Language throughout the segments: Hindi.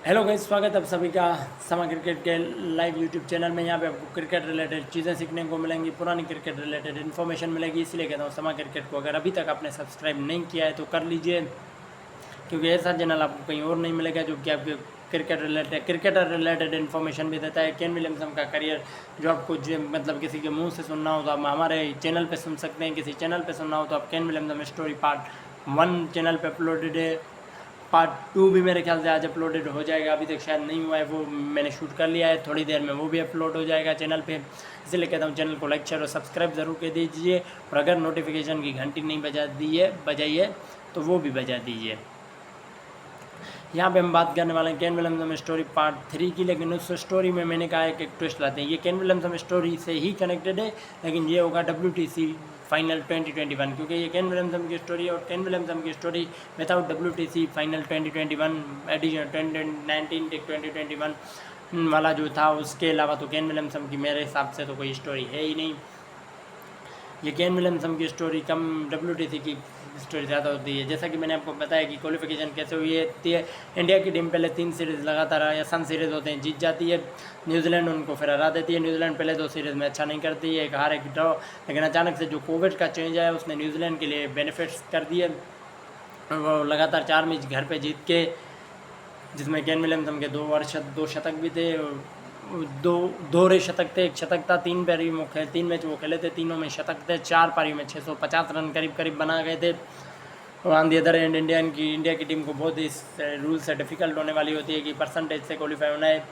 हेलो गाइस, स्वागत है आप सभी का समा क्रिकेट के लाइव यूट्यूब चैनल में। यहाँ पे आपको क्रिकेट रिलेटेड चीज़ें सीखने को मिलेंगी, पुरानी क्रिकेट रिलेटेड इन्फॉर्मेशन मिलेगी। इसलिए कहता हूँ समा क्रिकेट को अगर अभी तक आपने सब्सक्राइब नहीं किया है तो कर लीजिए, क्योंकि ऐसा चैनल आपको कहीं और नहीं मिलेगा जो कि आपके क्रिकेटर रिलेटेड इन्फॉर्मेशन भी देता है। केन विलियमसन का करियर जो आपको जो मतलब किसी के मुंह से सुनना हो तो आप हमारे चैनल पे सुन सकते हैं, किसी चैनल पे सुनना हो तो आप Kane Williamson story part 1 channel पे अपलोडेड है। पार्ट 2 भी मेरे ख्याल से आज अपलोडेड हो जाएगा, अभी तक शायद नहीं हुआ है, वो मैंने शूट कर लिया है, थोड़ी देर में वो भी अपलोड हो जाएगा चैनल पे। इसलिए कहता हूँ चैनल को लाइक शेयर और सब्सक्राइब ज़रूर कर दीजिए, और अगर नोटिफिकेशन की घंटी नहीं बजाई है तो वो भी बजा दीजिए। यहाँ पे हम बात करने वाले हैं केन विलियमसन स्टोरी पार्ट 3 की, लेकिन उस स्टोरी में मैंने कहा एक ट्विस्ट लाते हैं। ये केन विलियमसन स्टोरी से ही कनेक्टेड है, लेकिन ये होगा WTC फाइनल 2021, क्योंकि ये केन विलियमसन की स्टोरी है और केन विलियमसन की story without WTC final 2021 edition 2019-2021 वाला जो था, उसके अलावा तो केन विलियमसन की मेरे हिसाब से तो कोई स्टोरी है ही नहीं। ये केन विलियमसन की स्टोरी कम WTC की स्टोरी ज़्यादा होती है। जैसा कि मैंने आपको बताया कि क्वालिफिकेशन कैसे हुई है, इंडिया की टीम पहले 3 सीरीज़ लगातार या सन सीरीज़ होते हैं जीत जाती है, न्यूजीलैंड उनको फिर हरा देती है। न्यूजीलैंड पहले 2 सीरीज़ में अच्छा नहीं करती है, एक हार एक ड्रॉ, लेकिन अचानक से जो कोविड का चेंज आया उसने न्यूजीलैंड के लिए बेनिफिट्स कर दिए। वो लगातार 4 मैच घर पर जीत के, जिसमें केन विलियमसन के 2 शतक भी थे, दो दोहरे शतक थे, एक शतक था, 3 मैच वो खेले थे, तीनों में शतक थे, 4 पारी में 650 रन करीब करीब बना गए थे। और on the other and India की टीम को बहुत इस रूल से डिफ़िकल्ट होने वाली होती है कि परसेंटेज से क्वालिफाई होना है।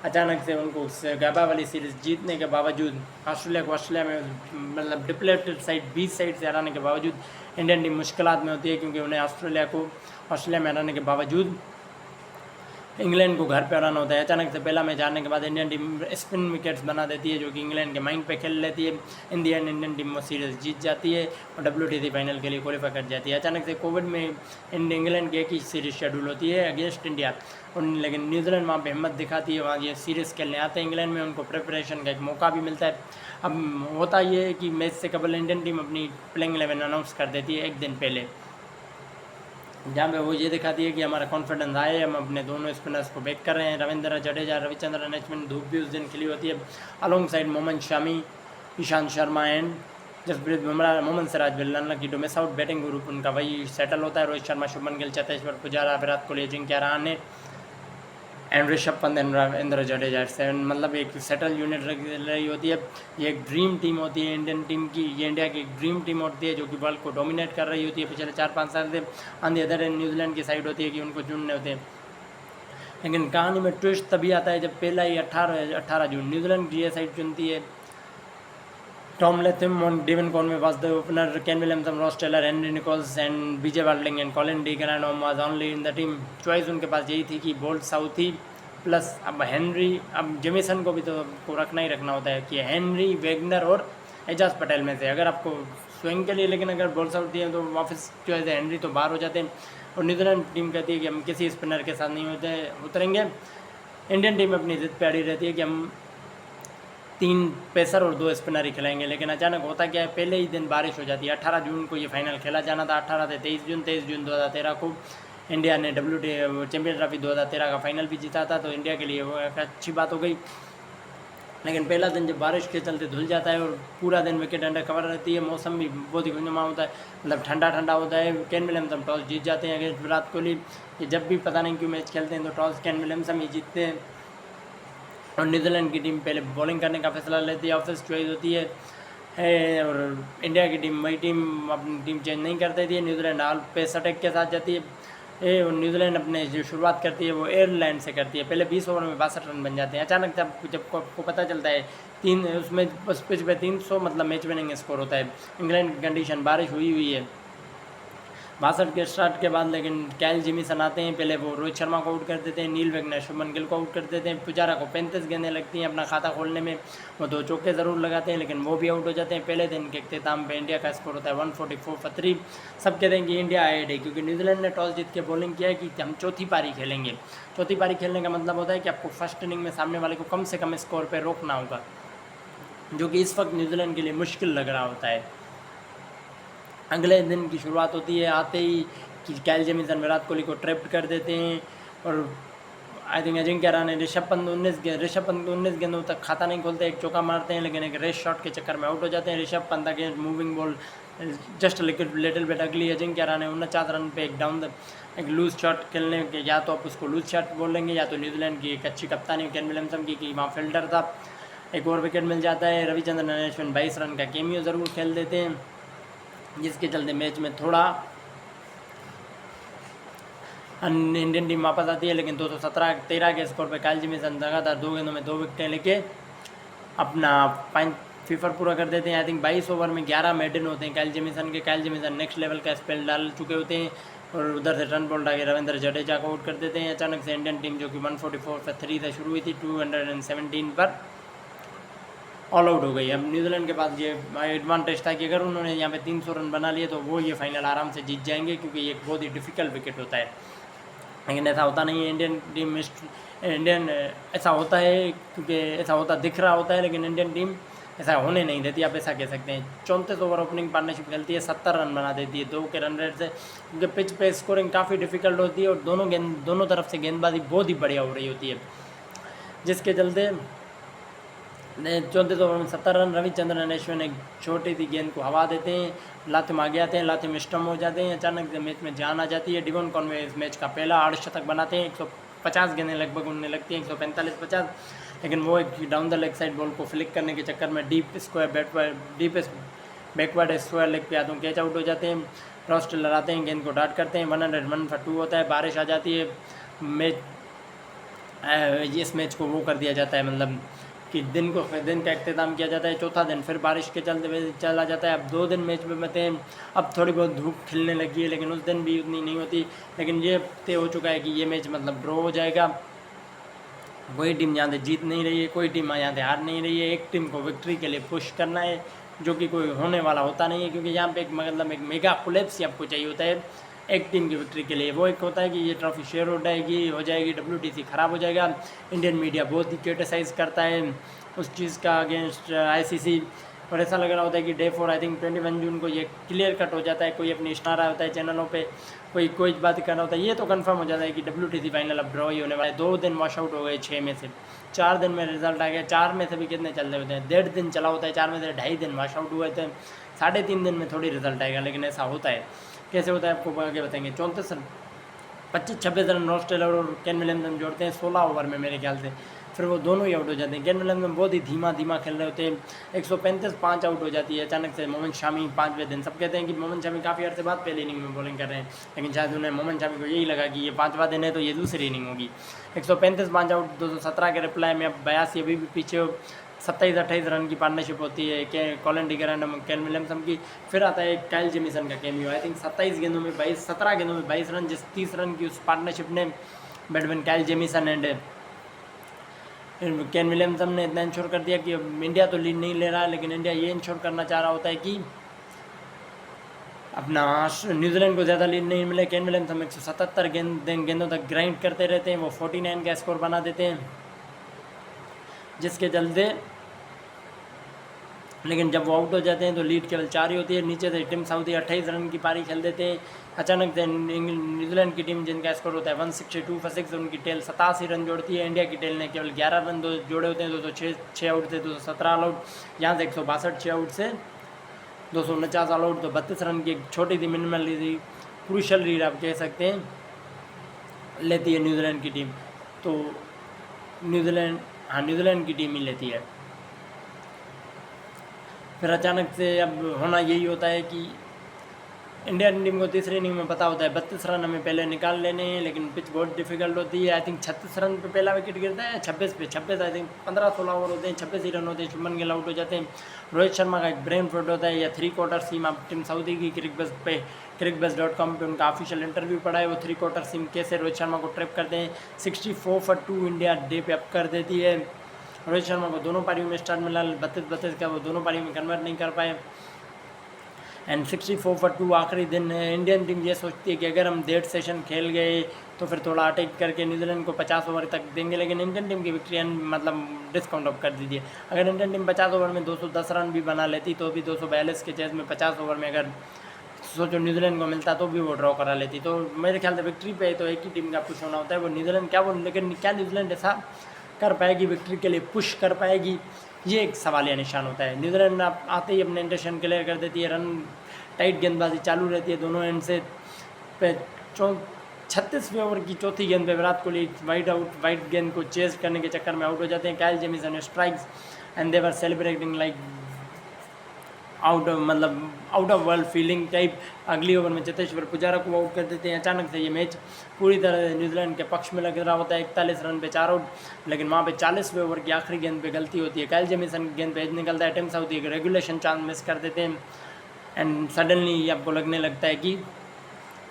अचानक से उनको उस गैबा वाली सीरीज़ जीतने के बावजूद ऑस्ट्रेलिया में मतलब डिप्लेटेड साइड 20 साइड से हराने के बावजूद इंडियन टीम मुश्किलात में होती है, क्योंकि उन्हें ऑस्ट्रेलिया में हराने के बावजूद इंग्लैंड को घर पे हराना होता है। अचानक से पहला मैच हारने के बाद इंडियन टीम स्पिन विकेट्स बना देती है, जो कि इंग्लैंड के माइंड पे खेल लेती है। इन दी एंड इंडियन टीम वो सीरीज़ जीत जाती है और WTC फाइनल के लिए क्वालिफाई कर जाती है। अचानक से कोविड में इंग्लैंड की एक ही सीरीज़ शेड्यूल होती है अगेंस्ट इंडिया, और लेकिन न्यूजीलैंड वहाँ पर हिम्मत दिखाती है, वहाँ ये सीरीज़ खेलने आते हैं इंग्लैंड में, उनको प्रिपरेशन का एक मौका भी मिलता है। अब होता ये है कि मैच से कबल इंडियन टीम अपनी प्लेइंग 11 अनाउंस कर देती है एक दिन पहले, जहाँ पे वो ये दिखाती है कि हमारा कॉन्फिडेंस आए, हम अपने दोनों स्पिनर्स को बैक कर रहे हैं। रविंद्र जडेजा, रविचंद्रन अश्विन, धूप भी उस दिन खिली होती है, along side Mohammed Shami, Ishant Sharma and Jasprit Bumrah, Mohammed Siraj बिल्ला की डोमेस आउट बैटिंग ग्रुप उनका वही सेटल होता है। रोहित शर्मा, शुभमन गिल, चतेश्वर पुजारा, विराट कोहली, अजिंक्य रहाणे एंड ऋषभ पंत एंड रविंद्र जडेजा, मतलब एक सेटल यूनिट रही होती है। ये एक ड्रीम टीम होती है इंडियन टीम की, ये इंडिया की एक ड्रीम टीम होती है जो कि वर्ल्ड को डोमिनेट कर रही होती है पिछले 4-5 साल से। On the other and New Zealand की साइड होती है कि उनको चुनने होते हैं, लेकिन कहानी में ट्विस्ट तभी आता है जब पहला ही 18 जून न्यूजीलैंड की ये साइड चुनती है टॉम लेथम और Devon Conway was the opener, Kane Williamson, Ross Taylor, Henry Nicholls and B J Watling and Colin de Grandhomme was only in the team. Choice उनके पास यही थी कि बोल्ट साउथी प्लस अब हेनरी, अब जेमिसन को भी तो आपको रखना ही रखना होता है कि हेनरी, वेगनर और एजाज पटेल में से अगर आपको स्विंग के लिए, लेकिन अगर बॉल्स आउट दिए तो वापस चॉइस है हेनरी, तो बाहर हो जाते हैं। और न्यूजीलैंड टीम कहती है कि हम किसी स्पिनर के साथ नहीं उतरेंगे। इंडियन टीम अपनी जिद पे अड़ी रहती है कि हम 3 पेसर और 2 स्पिनर ही खिलाएंगे, लेकिन अचानक होता क्या है, पहले ही दिन बारिश हो जाती है। 18 जून को ये फाइनल खेला जाना था, 18 से 23 जून 2013 को इंडिया ने चैंपियन ट्रॉफी 2013 का फाइनल भी जीता था, तो इंडिया के लिए वो एक अच्छी बात हो गई। लेकिन पहला दिन जब बारिश के चलते धुल जाता है और पूरा दिन विकेट अंडर कवर रहती है, मौसम भी बहुत ही गुंजमा होता है, मतलब ठंडा ठंडा होता है। केन विलियमसन टॉस जीत जाते हैं अगेंस्ट विराट कोहली। ये जब भी पता नहीं क्यों मैच खेलते हैं तो टॉस केन विलियमसन ही जीतते हैं, और न्यूजीलैंड की टीम पहले बॉलिंग करने का फैसला लेती है, ऑफिस चॉइस होती है। और इंडिया की टीम वही टीम अपनी टीम चेंज नहीं कर देती है, न्यूजीलैंड ऑल पेस अटैक के साथ जाती है। और न्यूजीलैंड अपने जो शुरुआत करती है वो एयरलाइन से करती है, पहले 20 ओवर में 62 रन बन जाते हैं। अचानक जब आपको पता चलता है उसमें उस पिच पे 300 मतलब मैच विनिंग स्कोर होता है। इंग्लैंड की कंडीशन बारिश हुई है 62 के स्टार्ट के बाद, लेकिन कैल जेमिसन आते हैं, पहले वो रोहित शर्मा को आउट कर देते हैं, नील वेगनर, शुभमन गिल को आउट कर देते हैं, पुजारा को 35 गेंदें लगती हैं अपना खाता खोलने में, वो 2 चौके ज़रूर लगाते हैं, लेकिन वो भी आउट हो जाते हैं। पहले दिन के इख्तिताम पे इंडिया का स्कोर होता है 144 फॉर 3। सब कहते हैं कि इंडिया आएड है, क्योंकि न्यूजीलैंड ने टॉस जीत के बॉलिंग किया है कि हम चौथी पारी खेलेंगे। चौथी पारी खेलने का मतलब होता है कि आपको फर्स्ट इनिंग में सामने वाले को कम से कम स्कोर पर रोकना होगा, जो कि इस वक्त न्यूजीलैंड के लिए मुश्किल लग रहा होता है। अगले दिन की शुरुआत होती है आते ही कि कैल जेमिसन विराट कोहली को ट्रैप्ड कर देते हैं, और आई थिंक अजिंक्य रहाणे ऋषभ पंत 19 गेंदों तक खाता नहीं खोलते, एक चौका मारते हैं लेकिन एक रेस शॉट के चक्कर में आउट हो जाते हैं। Rishabh Pant against moving ball just little bit अगली। अजिंक्य रहाणे 49 रन पे एक लूज शॉट खेलने के, या तो आप उसको लूज शॉट बोलेंगे या तो न्यूजीलैंड की एक अच्छी कप्तानी केन विलियमसन की कि वहाँ फील्डर था, एक और विकेट मिल जाता है। रविचंद्रन अश्विन 22 रन का केमियो ज़रूर खेल देते हैं, जिसके चलते मैच में थोड़ा इंडियन टीम वापस आती है। लेकिन 213 के स्कोर पे काइल जेमिसन लगातार 2 गेंदों में 2 विकेटें लेके अपना फीफर पूरा कर देते हैं। आई थिंक 22 ओवर में 11 मेडन होते हैं काइल जेमिसन के। काइल जेमिसन नेक्स्ट लेवल का स्पेल डाल चुके होते हैं और उधर से रन बॉल डाके रविंद्र जडेजा को आउट कर देते हैं। अचानक से इंडियन टीम जो कि 144 से 3 से शुरू हुई थी 217 पर ऑल आउट हो गई। अब न्यूजीलैंड के पास ये एडवांटेज था कि अगर उन्होंने यहाँ पे 300 रन बना लिए तो वो ये फाइनल आराम से जीत जाएंगे, क्योंकि ये एक बहुत ही डिफिकल्ट विकेट होता है। लेकिन ऐसा होता नहीं है इंडियन ऐसा होता है, क्योंकि ऐसा होता दिख रहा होता है, लेकिन इंडियन टीम ऐसा होने नहीं देती, आप ऐसा कह सकते हैं। 34 ओवर ओपनिंग पार्टनरशिप खेलती है, 70 रन बना देती है 2 के रन रेट से, क्योंकि पिच पे स्कोरिंग काफ़ी डिफिकल्ट होती है और दोनों तरफ से गेंदबाजी बहुत ही बढ़िया हो रही होती है, जिसके चलते 34 ओवर में 70 रन। रविचंद्रन अश्विन एक छोटी सी गेंद को हवा देते हैं, लाथिम आगे आते हैं, लाथिम स्टम्प हो जाते हैं। अचानक से मैच में जान आ जाती है। डिवॉन कॉनवे इस मैच का पहला अर्धशतक बनाते हैं, 150 गेंदें लगभग उन्हें लगती हैं, 145-50, लेकिन वो एक down the leg side ball को फ्लिक करने के चक्कर में डीप बैकवर्ड स्क्वायर लेग पे आते हैं, कैच आउट हो जाते हैं। रॉस टेलर आते हैं, गेंद को डाट करते हैं, 101 for 2 होता है। बारिश आ जाती है, इस मैच को वो कर दिया जाता है, मतलब कि दिन का अख्ताम किया जाता है। चौथा दिन फिर बारिश के चलते हुए चला जाता है। अब 2 दिन मैच में बचे हैं, अब थोड़ी बहुत धूप खिलने लगी है, लेकिन उस दिन भी उतनी नहीं होती। लेकिन ये तय हो चुका है कि ये मैच मतलब ड्रॉ हो जाएगा। कोई टीम यहाँ से जीत नहीं रही है, कोई टीम यहाँ से हार नहीं रही है। एक टीम को विक्ट्री के लिए पुश करना है, जो कि कोई होने वाला होता नहीं है, क्योंकि यहाँ पे एक मेगा कोलैप्स आपको चाहिए होता है एक टीम की विक्ट्री के लिए। वो एक होता है कि ये ट्रॉफी शेयर हो जाएगी, WTC ख़राब हो जाएगा। इंडियन मीडिया बहुत ही क्रिटिसाइज़ करता है उस चीज़ का अगेंस्ट ICC, और ऐसा लग रहा होता है कि डे 4 आई थिंक 21 जून को ये क्लियर कट हो जाता है। कोई अपनी स्टार रहा होता है चैनलों पे, कोई बात कर रहा होता है, ये तो कंफर्म हो जाता है कि WTC फाइनल अब ड्रॉ ही होने वाला है। 2 दिन वॉश आउट हो गए 6 में से, 4 दिन में रिजल्ट आ गया। 4 में से भी कितने चल रहे होते हैं, 1.5 दिन चला होता है, 4 में से 2.5 दिन वॉश आउट हुए थे, 3.5 दिन में थोड़ी रिजल्ट आएगा। लेकिन ऐसा होता है, कैसे होता है आपको आगे बताएंगे। 25-26 रन रॉस टेलर और केन विलियमसन जोड़ते हैं 16 ओवर में मेरे ख्याल से, फिर वो दोनों ही आउट हो जाते हैं। केन विलियमसन बहुत ही धीमा खेल रहे होते हैं, 135 5 आउट हो जाती है। अचानक से मोहम्मद शामी 5वें दिन, सब कहते हैं कि मोहम्मद शामी काफ़ी अर्से बाद पहली इनिंग में बॉलिंग कर रहे हैं, लेकिन शायद उन्हें मोहम्मद शामी को यही लगा कि ये 5वां दिन है तो ये दूसरी इनिंग होगी। 135 5 आउट, 217 के रिप्लाई में। अब 82 अभी भी पीछे, 27-28 रन की पार्टनरशिप होती है Colin digger and cane Williamson की। फिर आता है काइल जेमिसन का कैमियो, आई थिंक 17 गेंदों में 22 रन, जिस 30 रन की उस पार्टनरशिप ने Batman Kyle Jameson and Kane Williamson ने इतना इंश्योर कर दिया कि इंडिया तो लीड नहीं ले रहा है, लेकिन इंडिया ये इंश्योर करना चाह रहा होता है कि अपना न्यूजीलैंड को ज़्यादा लीड नहीं मिले। केन विलियमसन 177 गेंदों तक ग्राइंड करते रहते हैं, वो 49 का स्कोर बना देते हैं, जिसके चलते लेकिन जब वो आउट हो जाते हैं तो लीड केवल 4 ही होती है। नीचे से टीम साउदी 28 रन की पारी खेल देते हैं। अचानक से न्यूजीलैंड की टीम जिनका स्कोर होता है 162 for 6, उनकी टेल 87 रन जोड़ती है। इंडिया की टेल ने केवल 11 रन जोड़े होते हैं, 206 आउट से 217 ऑल आउट, यहाँ से 162 6 आउट से 249 ऑल आउट, तो 32 रन की एक छोटी सी मिनिमल क्रूशल लीड आप कह सकते हैं लेती है न्यूजीलैंड की टीम। तो न्यूजीलैंड की टीम ही लेती है। फिर अचानक से अब होना यही होता है कि इंडियन टीम को तीसरी इनिंग में पता होता है 32 रन हमें पहले निकाल लेने हैं, लेकिन पिच बहुत डिफिकल्ट होती है। आई थिंक 36 रन पे पहला विकेट गिरता है, 26 आई थिंक 15-16 ओवर होते हैं, 26 ही रन होते हैं, शुभमन गिल आउट हो जाते हैं। रोहित शर्मा का एक ब्रेन फ्लड होता है, या 3/4 सीम आप टीम सऊदी की crickbuzz.com पे उनका ऑफिशियल इंटरव्यू पड़ा है, वो 3/4 सीम कैसे रोहित शर्मा को ट्रैप करते हैं। 64 for 2 इंडिया डे पे अप कर देती है। रोहित शर्मा को दोनों पारियों में स्टार्ट मिला, 32 का वो दोनों पारियों में कन्वर्ट नहीं कर पाए, एंड 64 for 2 आखिरी दिन है। इंडियन टीम ये सोचती है कि अगर हम 1.5 सेशन खेल गए तो फिर थोड़ा अटैक करके न्यूजीलैंड को 50 ओवर तक देंगे, लेकिन इंडियन टीम की विक्ट्री मतलब डिस्काउंट ऑफ कर दीजिए। अगर इंडियन टीम 50 ओवर में 210 रन भी बना लेती तो भी 242 के चेज में 50 ओवर में अगर सोचो न्यूजीलैंड को मिलता तो भी वो ड्रॉ करा लेती। तो मेरे ख्याल से विक्ट्री पे तो एक ही टीम का पुश होना होता है, वो न्यूजीलैंड क्या वो, लेकिन क्या न्यूजीलैंड ऐसा कर पाएगी, विक्ट्री के लिए पुश कर पाएगी, ये एक सवालिया निशान होता है। न्यूजीलैंड आते ही अपने इंटेंशन क्लियर कर देती है, रन टाइट गेंदबाजी चालू रहती है दोनों एंड से। 36वें ओवर की चौथी गेंद पे विराट कोहली वाइट गेंद को चेस करने के चक्कर में आउट हो जाते हैं। Kyle Jameson strikes and they were celebrating like out of world feeling type. अगली ओवर में चेतेश्वर पुजारा को आउट कर देते हैं। अचानक से ये मैच पूरी तरह न्यूजीलैंड के पक्ष में लग रहा होता है। 41 रन पे 4 आउट, लेकिन वहाँ पे 40वें ओवर की आखिरी गेंद पे गलती होती है। काइल जेमिसन गेंद पे एज निकलता है, Tim Southee regulation chance miss कर देते हैं एंड सडनली आपको लगने लगता है कि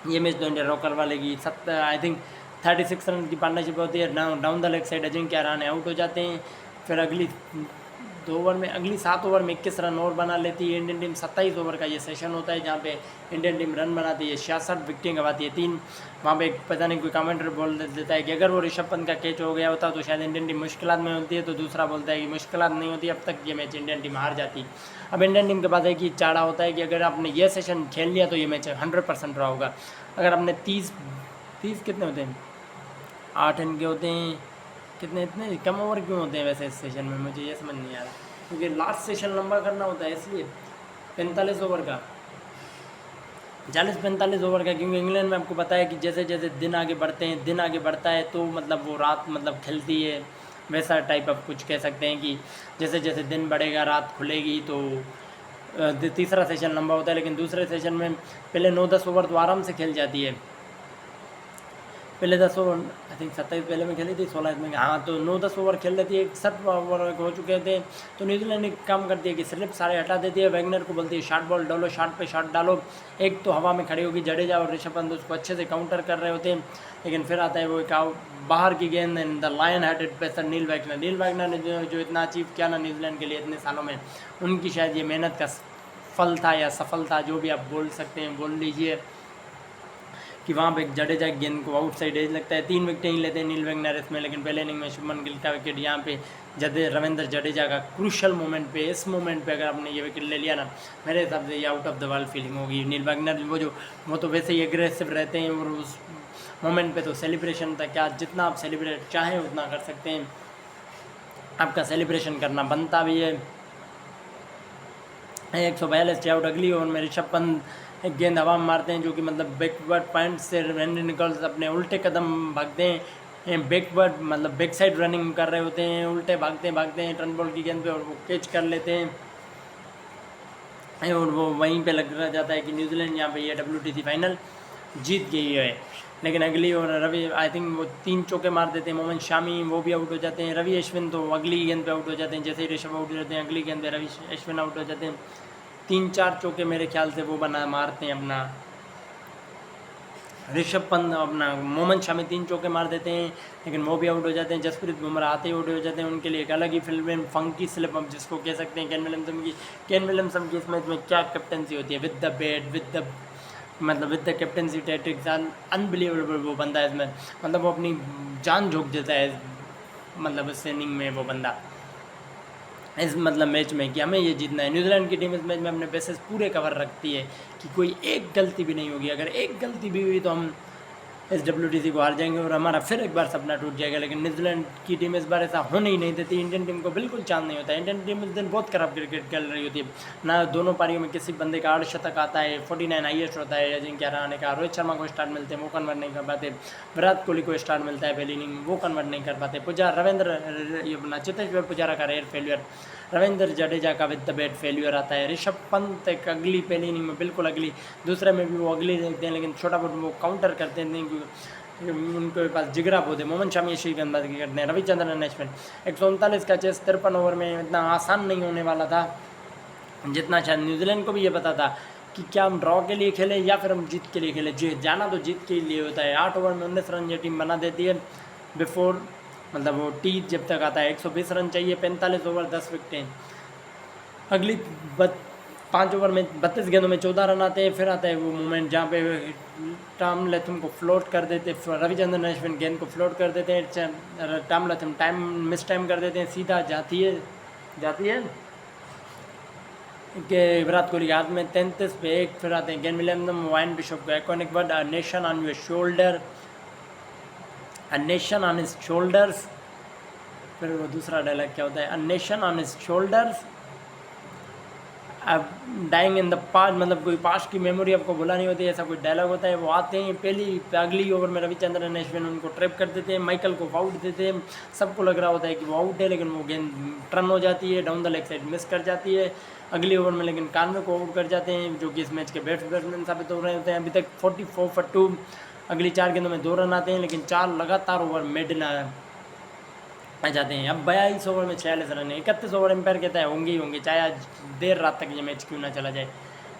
ये मैच तो इंडिया ड्रॉ करवा लेगी। आई थिंक 36 रन की पार्टनरशिप होती है। Down the leg side Ajinkya Rahane out हो जाते हैं। फिर अगली 7 ओवर में 21 रन और बना लेती है इंडियन टीम। 27 ओवर का ये सेशन होता है जहाँ पे इंडियन टीम रन बनाती है, 66 विकेटें गंवाती है 3। वहाँ पे पता नहीं कोई कमेंटर बोल देता है कि अगर वो ऋषभ पंत का कैच हो गया होता तो शायद इंडियन टीम मुश्किलात में होती है, तो दूसरा बोलता है कि मुश्किलात नहीं होती, अब तक ये मैच इंडियन टीम हार जाती। अब इंडियन टीम के पास एक ही चारा होता है कि अगर आपने ये सेशन खेल लिया तो ये मैच 100% ड्रॉ होगा। अगर आपने 30 कितने होते हैं, 8 इनके होते हैं, कितने इतने कम ओवर क्यों होते हैं वैसे इस सेशन में, मुझे ये समझ नहीं आ रहा, क्योंकि लास्ट सेशन लंबा करना होता है इसलिए 45 ओवर का, 40-45 ओवर का। क्योंकि इंग्लैंड में आपको पता है कि जैसे जैसे दिन आगे बढ़ता है तो मतलब वो रात खिलती है, वैसा टाइप आप कुछ कह सकते हैं कि जैसे जैसे दिन बढ़ेगा रात खुलेगी। तो तीसरा सेशन लंबा होता है, लेकिन दूसरे सेशन में पहले 9-10 ओवर तो आराम से खेल जाती है। पहले 10 ओवर आई थिंक 27 पहले में खेली थी, 16 में, हाँ, तो 9-10 ओवर खेल लेती है। 61 ओवर हो चुके थे तो न्यूजीलैंड एक काम करती है कि स्लिप सारे हटा देती है। वैगनर को बोलती है शॉर्ट बॉल डालो, शॉर्ट पे शॉट डालो। एक तो हवा में खड़ी होगी, जडेजा और ऋषभ पंत उसको अच्छे से काउंटर कर रहे होते हैं, लेकिन फिर आता है वो एक बाहर की गेंद and the lion headed pacer Neil Wagner ने जो इतना अचीव किया ना न्यूजीलैंड के लिए इतने सालों में, उनकी शायद ये मेहनत का फल था या सफल था, जो भी आप बोल सकते हैं बोल लीजिए, कि वहाँ पे जडेजा गेंद को आउटसाइड एज लगता है। 3 विकेटें ही लेते हैं नील वैगनर इसमें, लेकिन पहले इनिंग में शुभमन गिल का विकेट, यहाँ पे रविंद्र जडेजा का क्रूशल मोमेंट पे, इस मोमेंट पे अगर आपने ये विकेट ले लिया ना, मेरे हिसाब से ये out of the world feeling होगी। नील वैगनर वो तो वैसे ही एग्रेसिव रहते हैं, और उस मोमेंट पे तो सेलिब्रेशन था, क्या जितना आप सेलिब्रेट चाहें उतना कर सकते हैं, आपका सेलिब्रेशन करना बनता भी है। 142 आउट। अगली ओवर में ऋषभ पंत एक गेंद हवा में मारते हैं, जो कि मतलब बैकवर्ड पॉइंट से रैंडी निकल्स अपने उल्टे कदम भागते हैं, बैक साइड रनिंग कर रहे होते हैं, उल्टे भागते हैं टर्न बॉल की गेंद पे, और वो कैच कर लेते हैं, और वो वहीं पे लग रहा जाता है कि न्यूजीलैंड यहाँ पे ये WTC फाइनल जीत गई है। लेकिन अगली ओवर रवि आई थिंक वो 3 चौके मार देते हैं। मोहम्मद शामी वो भी आउट हो जाते हैं। रवि अश्विन तो अगली गेंद पे आउट हो जाते हैं, जैसे ही ऋषभ आउट हो जाते हैं अगली गेंद पे रवि अश्विन आउट हो जाते हैं। 3-4 चौके मेरे ख्याल से वो मारते हैं अपना ऋषभ पंत, अपना मोहम्मद शामी 3 चौके मार देते हैं, लेकिन वो भी आउट हो जाते हैं। जसप्रीत बुमराह आते ही आउट हो जाते हैं, उनके लिए एक अलग ही फिल्म फंकी स्लिप हम जिसको कह सकते हैं केन विलियमसन की इस मैच में क्या कैप्टनसी होती है, with the bat, with the captaincy tactics, unbelievable वो बंदा है इसमें, मतलब वो अपनी जान झोंक देता है इस इनिंग में वो बंदा, इस मैच में, कि हमें ये जीतना है। न्यूजीलैंड की टीम इस मैच में अपने बेसेस पूरे कवर रखती है कि कोई एक गलती भी नहीं होगी, अगर एक गलती भी हुई तो हम इस WTC को हार जाएंगे और हमारा फिर एक बार सपना टूट जाएगा। लेकिन न्यूजीलैंड की टीम इस बार ऐसा होने ही नहीं देती, इंडियन टीम को बिल्कुल चांस नहीं होता है। इंडियन टीम इस दिन बहुत खराब क्रिकेट खेल रही होती है ना, दोनों पारियों में किसी बंदे का 8 शतक आता है, 49 हाईएस्ट होता है अजिंक्य रहाणे का, रोहित शर्मा को स्टार्ट मिलते हैं वो कन्वर्ट नहीं कर पाते, विराट कोहली को स्टार्ट मिलता है पहली इनिंग वो कन्वर्ट नहीं कर पाते, चेतेश्वर पुजारा का रेयर फेलियर, रविंद्र जडेजा का विद द बैट फेल्यूर आता है, ऋषभ पंत एक अगली पहली इनिंग में बिल्कुल अगली, दूसरे में भी वो अगली देखते हैं, लेकिन छोटा बहुत वो काउंटर करते हैं क्योंकि उनके पास जिगरा बहुत है। मोहम्मद शामी ऐसी गेंदबाजी करते हैं। रविचंद्रन अश्विन 139 का चेस 53 ओवर में इतना आसान नहीं होने वाला था, जितना शायद न्यूजीलैंड को भी ये पता था कि क्या हम ड्रॉ के लिए खेलें या फिर हम जीत के लिए खेलें। जाना तो जीत के लिए होता है। 8 ओवर में 19 रन ये टीम बना देती है बिफोर वो टी जब तक आता है। 120 रन चाहिए, 45 ओवर 10 विकेटें। अगली 5 ओवर में 32 गेंदों में 14 रन आते हैं। फिर आता है वो मोमेंट जहाँ पे टॉम लैथम को फ्लोट कर देते, रविचंद्रन अश्विन गेंद को फ्लोट कर देते हैं, टॉम लैथम मिस टाइम कर देते हैं, सीधा जाती है के विराट कोहली के हाथ में 33 पे 1, फिर आते हैं केन विलियमसन, वाइन बिशप को iconic word a nation on your shoulder, a nation on his shoulders. फिर वो दूसरा डायलॉग क्या होता है, a nation on his shoulders, अब डाइंग इन द पास्ट, मतलब कोई पास्ट की मेमोरी आपको भुला नहीं होती, ऐसा कोई डायलॉग होता है। वो आते हैं अगली ओवर में रविचंद्रन अश्विन उनको ट्रैप कर देते हैं, माइकल को आउट देते हैं, सबको लग रहा होता है कि वो आउट है, लेकिन वो गेंद टर्न हो जाती है, down the leg side miss कर जाती है अगली ओवर में, लेकिन कानवे को आउट कर जाते हैं, जो कि इस मैच के बेस्ट बैट्समैन साबित हो रहे होते हैं। अभी तक 44 for 2, अगली 4 गेंदों में 2 रन आते हैं, लेकिन 4 लगातार ओवर मेडन आ जाते हैं। अब 42 ओवर में 46 रन है, 31 ओवर एम्पायर कहता है होंगे ही होंगे, चाहे आज देर रात तक ये मैच क्यों ना चला जाए।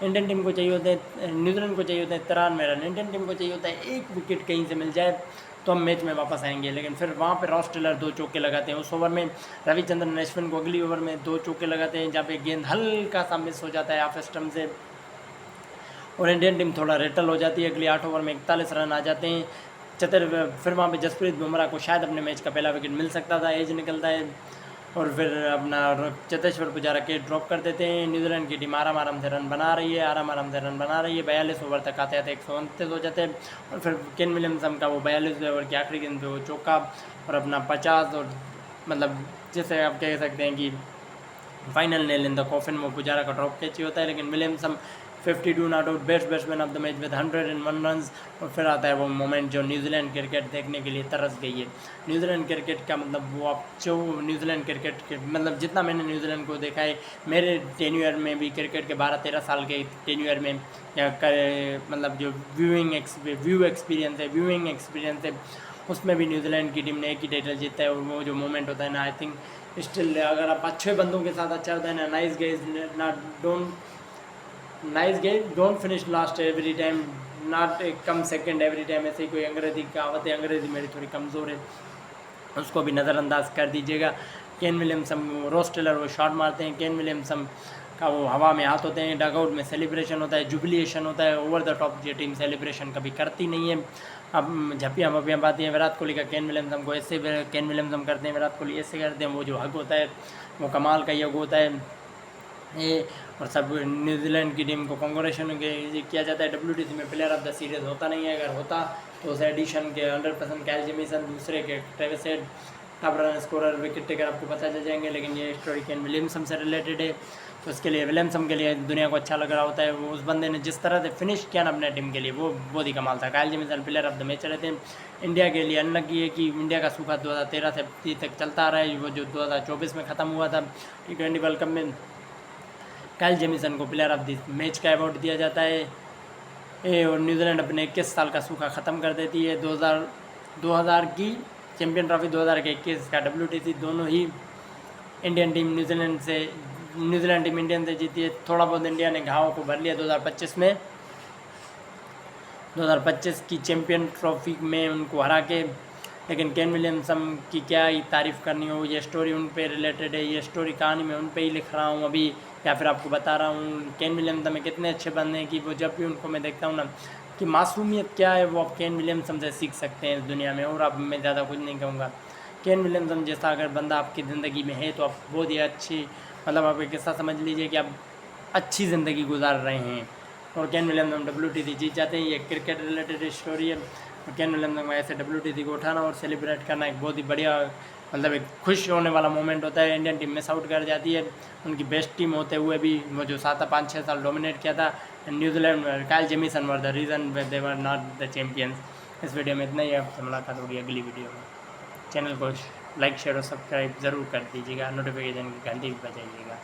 इंडियन टीम को चाहिए होते हैं, न्यूजीलैंड को चाहिए होते हैं 93 रन, इंडियन टीम को चाहिए होता है 1 विकेट कहीं से मिल जाए तो हम मैच में वापस आएंगे, लेकिन फिर वहाँ पे रॉस टेलर 2 चौके लगाते हैं। उस ओवर में रविचंद्रन अश्विन को अगली ओवर में 2 चौके लगाते हैं, जहाँ पे गेंद हल्का सा मिस हो जाता है ऑफ स्टंप से, और इंडियन टीम थोड़ा रेटल हो जाती है। अगली 8 ओवर में 41 रन आ जाते हैं। फिर वहाँ पे जसप्रीत बुमराह को शायद अपने मैच का पहला विकेट मिल सकता था, एज निकलता है, और फिर अपना चेतेश्वर पुजारा के ड्रॉप कर देते हैं। न्यूजीलैंड की टीम आराम से रन बना रही है, 42 ओवर तक आते आते 129 हो जाते हैं, और फिर केन विलियमसन का वो 42 ओवर की आखिरी गेंद पे वो चौका और अपना 50, और मतलब जैसे आप कह सकते हैं कि final nail in the coffin, वो पुजारा का ड्रॉप कैच ही होता है। लेकिन Williamson 52 not out, best batsman of the match with 101 run. और फिर आता है वो मोमेंट जो न्यूजीलैंड क्रिकेट देखने के लिए तरस गई है। न्यूजीलैंड क्रिकेट का मतलब वो आप जो न्यूजीलैंड क्रिकेट के मतलब जितना मैंने न्यूजीलैंड को देखा है, मेरे टेन्यूअर में भी क्रिकेट के 12-13 साल के टेन्यूअर में या मतलब जो व्यू एक्सपीरियंस है उसमें भी न्यूजीलैंड की टीम ने एक ही टाइटल जीता है। और वो जो मोमेंट होता है ना, आई थिंक स्टिल अगर आप अच्छे बंदों के साथ अच्छा होता है ना, nice gauge don't finish last every time, not come second every time, ऐसे ही कोई अंग्रेजी कहावत है, अंग्रेजी मेरी थोड़ी कमज़ोर है, उसको भी नज़रअंदाज कर दीजिएगा। केन विलियमसन रॉस टेलर वो शॉट मारते हैं, केन विलियमसन का वो हवा में हाथ होते हैं, डगआउट में सेलिब्रेशन होता है, जुबिलिएशन होता है, ओवर द टॉप ये टीम सेलिब्रेशन कभी करती नहीं है। अब झपियाँ वपियाँ पाती हैं विराट कोहली का, केन विलियमसन को ऐसे केन विलियमसन करते हैं, विराट कोहली ऐसे करते हैं, वो जो हक होता है वो कमाल का योग होता है ये। और सब न्यूजीलैंड की टीम को कांग्रेचुलेशन किया जाता है। WTC में प्लेयर ऑफ द सीरीज़ होता नहीं है, अगर होता तो उस एडिशन के 100% कैल जेमिसन, दूसरे के Travis head, top run scorer, wicket taker आपको पता चल जाएंगे। लेकिन ये स्टोरी केन विलियमसन से रिलेटेड है, तो उसके लिए विलियमसन के लिए दुनिया को अच्छा लग रहा होता है। वो उस बंदे ने जिस तरह से फिनिश किया ना अपने टीम के लिए, वो बहुत ही कमाल था। कायल Jameson player of the match रहते हैं। इंडिया के लिए अनलकी है कि इंडिया का सूखा 2013 से 30 तक चलता रहा है, वो जो 2024 में ख़त्म हुआ था T20 वर्ल्ड कप में, कायल जेमिसन को प्लेयर ऑफ द मैच का अवार्ड दिया जाता है। और न्यूजीलैंड अपने 21 साल का सूखा ख़त्म कर देती है। 2000 की चैम्पियन ट्रॉफी, 2021 का WTC, दोनों ही न्यूजीलैंड टीम इंडियन से जीती है। थोड़ा बहुत इंडिया ने घावों को भर लिया 2025 में, 2025 की चैम्पियन ट्रॉफी में उनको हरा के। लेकिन केन विलियमसन की क्या ही तारीफ़ करनी हो, ये स्टोरी उन पे रिलेटेड है, ये स्टोरी कहानी मैं उन पे ही लिख रहा हूँ अभी, या फिर आपको बता रहा हूँ। केन विलियमसन में कितने अच्छे बंदे हैं कि वो जब भी उनको मैं देखता हूँ ना कि मासूमियत क्या है, वो आप केन विलियमसन से सीख सकते हैं इस दुनिया में। और अब मैं ज़्यादा कुछ नहीं कहूँगा। केन विलियमसन जैसा अगर बंदा आपकी ज़िंदगी में है तो आप बहुत ही अच्छी, मतलब आप एक ऐसा समझ लीजिए कि आप अच्छी ज़िंदगी गुजार रहे हैं। और केन विलियमसन WTC जीत जाते हैं। ये क्रिकेट रिलेटेड स्टोरी है। और केन विलियमसन को ऐसे WTC को उठाना और सेलिब्रेट करना एक बहुत ही बढ़िया, मतलब एक खुश होने वाला मोमेंट होता है। इंडियन टीम मिस आउट कर जाती है, उनकी बेस्ट टीम होते हुए भी, वो जो 5-6 साल डोमिनेट किया था न्यूजीलैंड, कायल Jameson were the reason they were not the champions. इस वीडियो में इतना ही, आपसे मुलाकात होगी अगली वीडियो में। चैनल को लाइक शेयर और सब्सक्राइब ज़रूर कर दीजिएगा, नोटिफिकेशन की घंटी भी बजाइएगा।